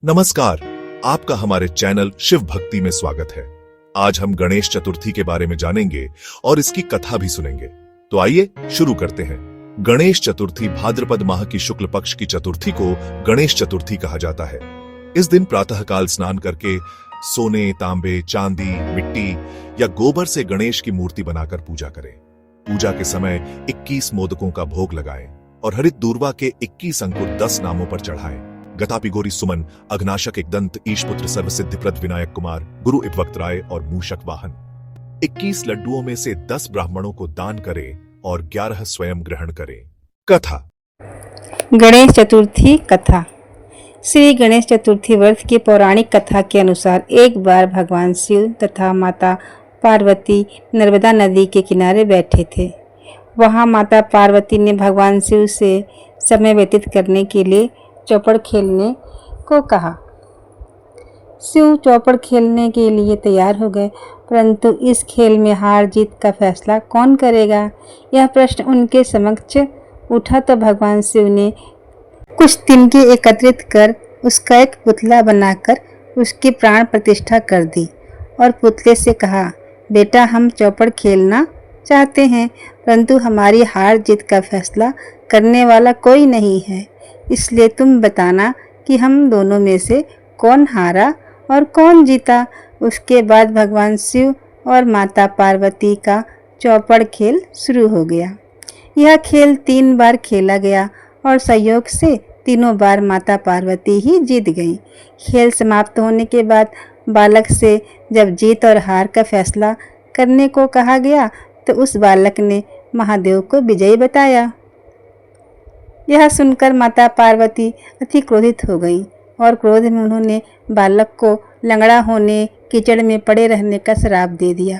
नमस्कार, आपका हमारे चैनल शिव भक्ति में स्वागत है। आज हम गणेश चतुर्थी के बारे में जानेंगे और इसकी कथा भी सुनेंगे। तो आइए शुरू करते हैं। गणेश चतुर्थी भाद्रपद माह की शुक्ल पक्ष की चतुर्थी को गणेश चतुर्थी कहा जाता है। इस दिन प्रातःकाल स्नान करके सोने, तांबे, चांदी, मिट्टी या गोबर से गणेश की मूर्ति बनाकर पूजा करें। पूजा के समय 21 मोदकों का भोग लगाएं और हरित दूर्वा के 21 अंकुर 10 नामों पर चढ़ाएं। गतापि गौरी सुमन, अघनाशक एकदंत, ईशपुत्र सर्वसिद्धिप्रद विनायक कुमार, गुरु इत्वक्त राय और मूषक वाहन। 21 लड्डुओं में से 10 ब्राह्मणों को दान करें और 11 स्वयं ग्रहण करें। कथा। गणेश चतुर्थी कथा। श्री गणेश चतुर्थी व्रत की पौराणिक कथा के अनुसार एक बार भगवान शिव तथा माता पार्वती नर्मदा नदी के किनारे बैठे थे। वहां माता पार्वती ने भगवान शिव से समय व्यतीत करने के लिए चौपड़ खेलने को कहा। शिव चौपड़ खेलने के लिए तैयार हो गए, परंतु इस खेल में हार जीत का फैसला कौन करेगा, यह प्रश्न उनके समक्ष उठा तो भगवान शिव ने कुछ तिनके एकत्रित कर उसका एक पुतला बनाकर उसकी प्राण प्रतिष्ठा कर दी और पुतले से कहा, बेटा, हम चौपड़ खेलना चाहते हैं, परंतु हमारी हार जीत का फैसला करने वाला कोई नहीं है, इसलिए तुम बताना कि हम दोनों में से कौन हारा और कौन जीता। उसके बाद भगवान शिव और माता पार्वती का चौपड़ खेल शुरू हो गया। यह खेल 3 बार खेला गया और संयोग से तीनों बार माता पार्वती ही जीत गईं। खेल समाप्त होने के बाद बालक से जब जीत और हार का फैसला करने को कहा गया तो उस बालक ने महादेव को विजयी बताया। यह सुनकर माता पार्वती अति क्रोधित हो गई और क्रोध में उन्होंने बालक को लंगड़ा होने, कीचड़ में पड़े रहने का श्राप दे दिया।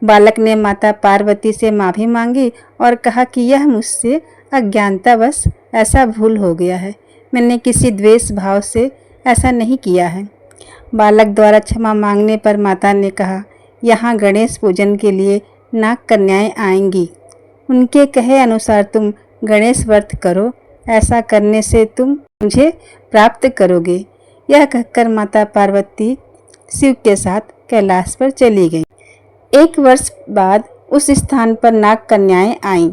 बालक ने माता पार्वती से माफ़ी मांगी और कहा कि यह मुझसे अज्ञानतावश ऐसा भूल हो गया है, मैंने किसी द्वेष भाव से ऐसा नहीं किया है। बालक द्वारा क्षमा मांगने पर माता ने कहा, यहाँ गणेश पूजन के लिए नाग कन्याएं आएंगी, उनके कहे अनुसार तुम गणेश व्रत करो, ऐसा करने से तुम मुझे प्राप्त करोगे। यह कहकर माता पार्वती शिव के साथ कैलाश पर चली गई। 1 वर्ष बाद उस स्थान पर नाग कन्याएं आईं।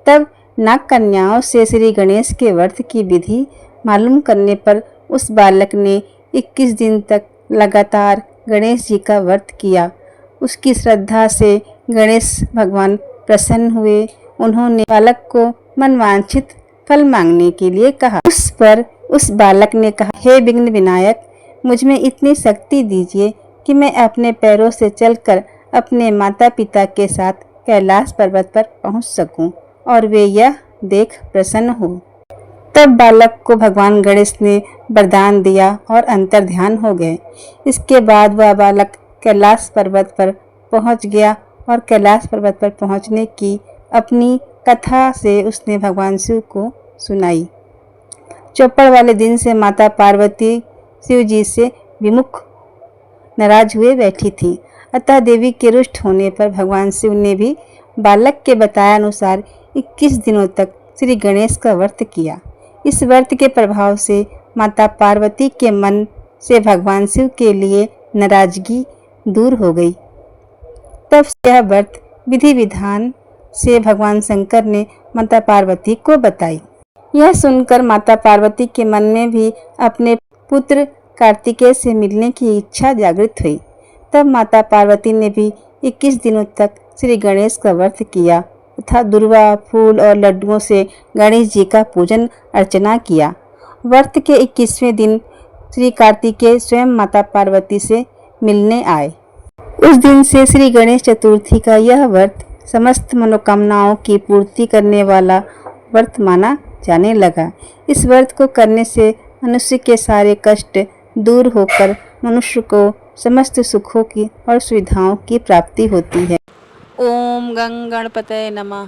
तब नाग कन्याओं से श्री गणेश के व्रत की विधि मालूम करने पर उस बालक ने 21 दिन तक लगातार गणेश जी का व्रत किया। उसकी श्रद्धा से गणेश भगवान प्रसन्न हुए। उन्होंने बालक को मनवांछित फल मांगने के लिए कहा। उस पर उस बालक ने कहा, हे विघ्न विनायक, मुझ में इतनी शक्ति दीजिए कि मैं अपने पैरों से चलकर अपने माता पिता के साथ कैलाश पर्वत पर पहुंच सकूं और वे यह देख प्रसन्न हो। तब बालक को भगवान गणेश ने वरदान दिया और अंतर्ध्यान हो गए। इसके बाद वह बालक कैलाश पर्वत पर पहुंच गया और कैलाश पर्वत पर पहुंचने की अपनी कथा से उसने भगवान शिव को सुनाई। चौपड़ वाले दिन से माता पार्वती शिव जी से विमुख नाराज हुए बैठी थी। अतः देवी के रुष्ट होने पर भगवान शिव ने भी बालक के बताए अनुसार 21 दिनों तक श्री गणेश का व्रत किया। इस व्रत के प्रभाव से माता पार्वती के मन से भगवान शिव के लिए नाराजगी दूर हो गई। तब यह व्रत विधि विधान से भगवान शंकर ने माता पार्वती को बताई। यह सुनकर माता पार्वती के मन में भी अपने पुत्र कार्तिकेय से मिलने की इच्छा जागृत हुई। तब माता पार्वती ने भी 21 दिनों तक श्री गणेश का व्रत किया तथा दुर्वा, फूल और लड्डुओं से गणेश जी का पूजन अर्चना किया। व्रत के 21वें दिन श्री कार्तिकेय स्वयं माता पार्वती से मिलने आए। उस दिन से श्री गणेश चतुर्थी का यह व्रत समस्त मनोकामनाओं की पूर्ति करने वाला व्रत माना जाने लगा। इस व्रत को करने से मनुष्य के सारे कष्ट दूर होकर मनुष्य को समस्त सुखों की और सुविधाओं की प्राप्ति होती है। ओम गं गणपतये नमः।